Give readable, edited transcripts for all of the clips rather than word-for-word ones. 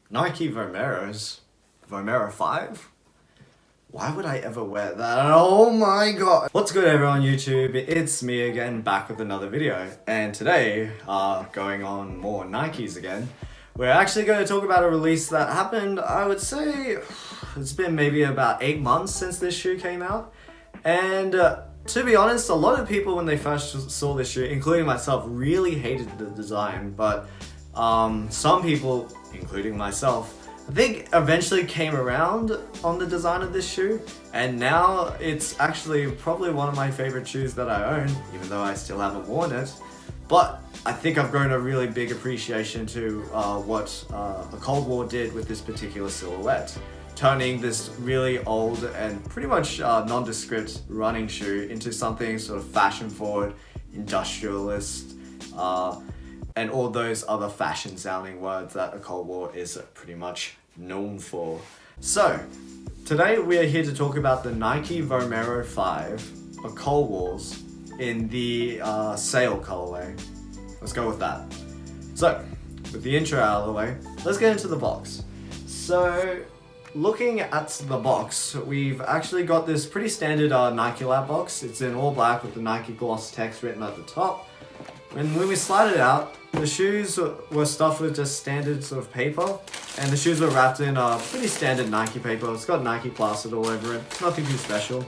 Nike Vomeros? Vomero 5? Why would I ever wear that? Oh my god! What's good everyone on YouTube? It's me again, back with another video. And today, going on more Nikes again, we're actually going to talk about a release that happened, I would say, it's been maybe about 8 months since this shoe came out. And to be honest, a lot of people when they first saw this shoe, including myself, really hated the design. But some people, including myself, I think eventually came around on the design of this shoe, and now it's actually probably one of my favorite shoes that I own, even though I still haven't worn it. But I think I've grown a really big appreciation to what a Cold War did with this particular silhouette, turning this really old and pretty much nondescript running shoe into something sort of fashion forward, industrialist, and all those other fashion sounding words that a Cold War is pretty much known for. So, today we are here to talk about the Nike Vomero 5, a Cold Wars, in the sail colorway. Let's go with that. So, with the intro out of the way, let's get into the box. So, looking at the box, we've actually got this pretty standard Nike Lab box. It's in all black with the Nike gloss text written at the top. And when we slide it out, the shoes were stuffed with just standard sort of paper, and the shoes were wrapped in pretty standard Nike paper. It's got Nike plastered all over it, nothing too special.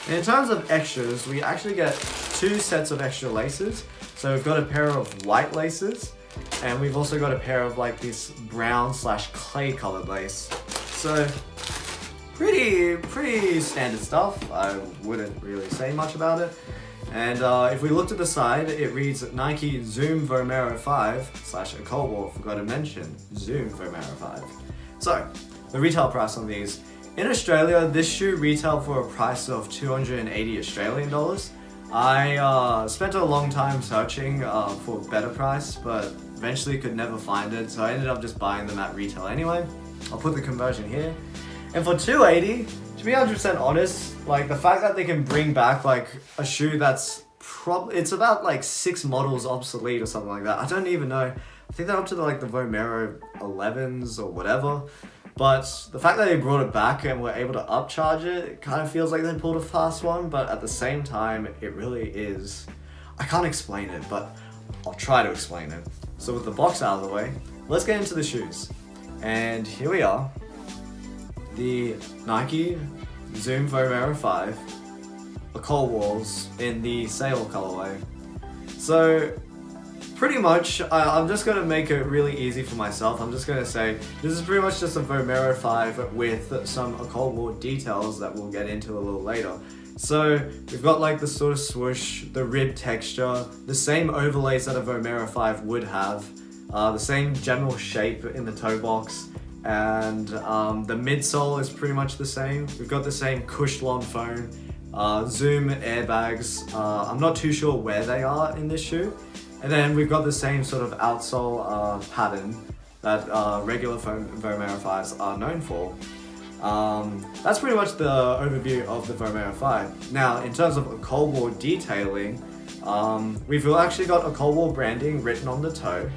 And in terms of extras, we actually get 2 sets of extra laces. So we've got a pair of white laces, and we've also got a pair of like this brown / clay colored lace. So pretty standard stuff. I wouldn't really say much about it. And if we looked at the side, it reads Nike Zoom Vomero 5 / a Cold War, forgot to mention, Zoom Vomero 5. So, the retail price on these. In Australia, this shoe retailed for a price of 280 Australian dollars. I spent a long time searching for a better price, but eventually could never find it, so I ended up just buying them at retail anyway. I'll put the conversion here. And for 280, to be 100% honest, like the fact that they can bring back like a shoe that's it's about like 6 models obsolete or something like that. I don't even know. I think they're up to the Vomero 11s or whatever. But the fact that they brought it back and were able to upcharge it, it kind of feels like they pulled a fast one, but at the same time, it really is. I can't explain it, but I'll try to explain it. So with the box out of the way, let's get into the shoes. And here we are. The Nike Zoom Vomero 5, the Cold Wars in the sail colorway. So pretty much, I'm just going to make it really easy for myself. I'm just going to say this is pretty much just a Vomero 5 with some Cold War details that we'll get into a little later. So we've got like the sort of swoosh, the rib texture, the same overlays that a Vomero 5 would have, the same general shape in the toe box. And the midsole is pretty much the same. We've got the same Cushlon foam, Zoom airbags. I'm not too sure where they are in this shoe. And then we've got the same sort of outsole pattern that regular Vomero 5s are known for. That's pretty much the overview of the Vomero 5. Now, in terms of a Cold War detailing, we've actually got a Cold War branding written on the toe.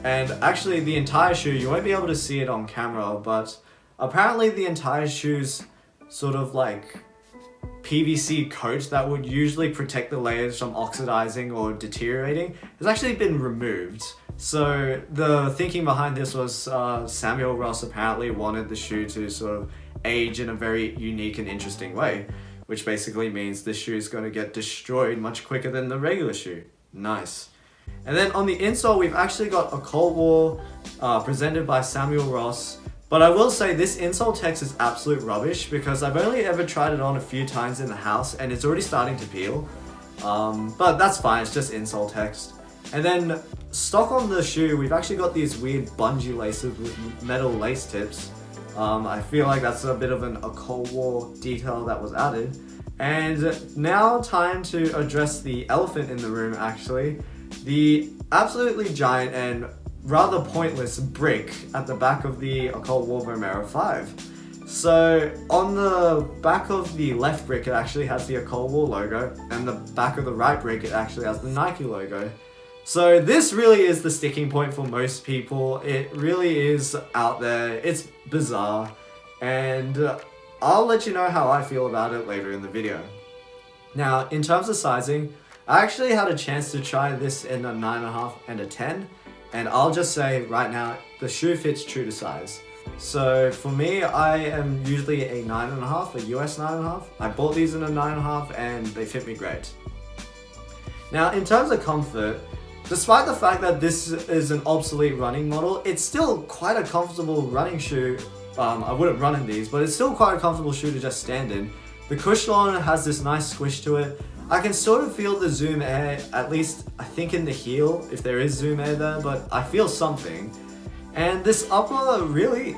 And actually the entire shoe, you won't be able to see it on camera, but apparently the entire shoe's sort of like PVC coat that would usually protect the layers from oxidizing or deteriorating has actually been removed. So the thinking behind this was Samuel Ross apparently wanted the shoe to sort of age in a very unique and interesting way, which basically means this shoe is going to get destroyed much quicker than the regular shoe. Nice. And then on the insole, we've actually got a Cold War presented by Samuel Ross. But I will say this insole text is absolute rubbish because I've only ever tried it on a few times in the house and it's already starting to peel. But that's fine, it's just insole text. And then stock on the shoe, we've actually got these weird bungee laces with metal lace tips. I feel like that's a bit of a Cold War detail that was added. And now time to address the elephant in the room actually. The absolutely giant and rather pointless brick at the back of the Cold War Vomero 5. So on the back of the left brick it actually has the Cold War logo, and the back of the right brick it actually has the Nike logo. So this really is the sticking point for most people. It really is out there. It's bizarre. And I'll let you know how I feel about it later in the video. Now, in terms of sizing, I actually had a chance to try this in a 9.5 and a 10. And I'll just say right now, the shoe fits true to size. So for me, I am usually a 9.5, a US 9.5. I bought these in a 9.5 and they fit me great. Now, in terms of comfort, despite the fact that this is an obsolete running model, it's still quite a comfortable running shoe. I wouldn't run in these, but it's still quite a comfortable shoe to just stand in. The cushion has this nice squish to it. I can sort of feel the Zoom Air, at least I think in the heel, if there is Zoom Air there, but I feel something. And this upper really,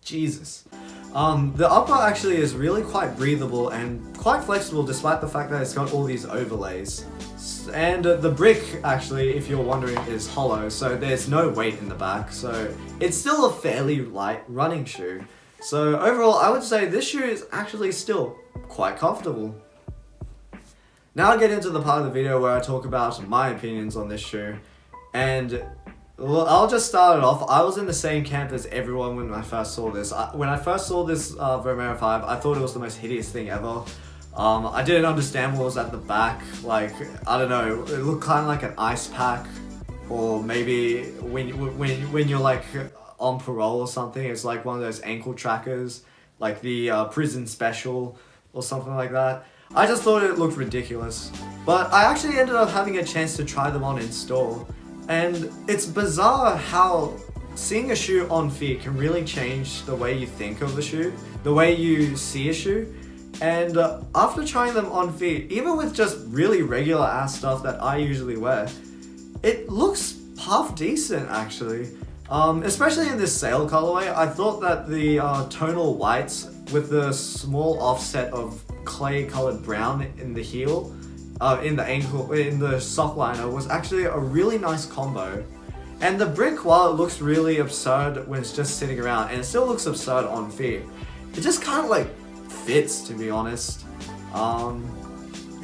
Jesus. The upper actually is really quite breathable and quite flexible despite the fact that it's got all these overlays. And the brick actually, if you're wondering, is hollow, so there's no weight in the back, so it's still a fairly light running shoe. So overall, I would say this shoe is actually still quite comfortable. Now I get into the part of the video where I talk about my opinions on this shoe. And I'll just start it off. I was in the same camp as everyone when I first saw this. When I first saw this Vomero 5, I thought it was the most hideous thing ever. I didn't understand what was at the back. Like, I don't know, it looked kind of like an ice pack. Or maybe when you're like on parole or something, it's like one of those ankle trackers. Like the prison special or something like that. I just thought it looked ridiculous. But I actually ended up having a chance to try them on in store. And it's bizarre how seeing a shoe on feet can really change the way you think of a shoe, the way you see a shoe. And after trying them on feet, even with just really regular ass stuff that I usually wear, it looks half decent actually. Especially in this sale colorway, I thought that the tonal whites with the small offset of clay colored brown in the heel, in the ankle, in the sock liner was actually a really nice combo. And the brick, while it looks really absurd when it's just sitting around, and it still looks absurd on feet, it just kind of like fits, to be honest. And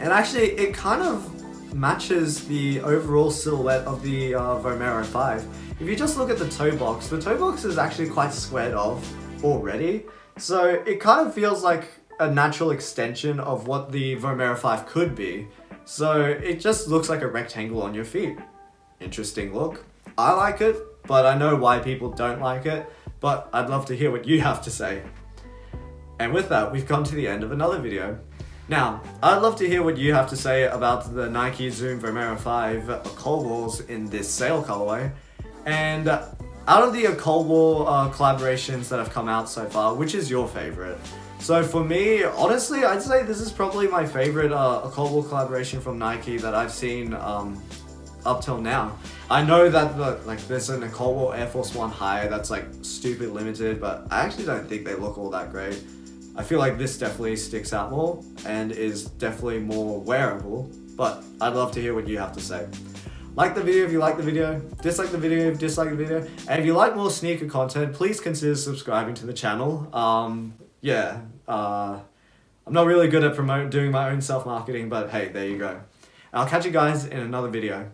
actually it kind of matches the overall silhouette of the Vomero 5. If you just look at the toe box is actually quite squared off already. So it kind of feels like a natural extension of what the Vomero 5 could be. So it just looks like a rectangle on your feet. Interesting look. I like it, but I know why people don't like it, but I'd love to hear what you have to say. And with that, we've come to the end of another video. Now, I'd love to hear what you have to say about the Nike Zoom Vomero 5 Cold Walls in this sale colorway. And out of the Cold War collaborations that have come out so far, which is your favorite? So for me, honestly, I'd say this is probably my favorite Cold War collaboration from Nike that I've seen up till now. I know that there's a Cold War Air Force 1 High that's like stupid limited, but I actually don't think they look all that great. I feel like this definitely sticks out more and is definitely more wearable, but I'd love to hear what you have to say. Like the video if you like the video, dislike the video if you dislike the video, and if you like more sneaker content, please consider subscribing to the channel. I'm not really good at doing my own self-marketing, but hey, there you go. I'll catch you guys in another video.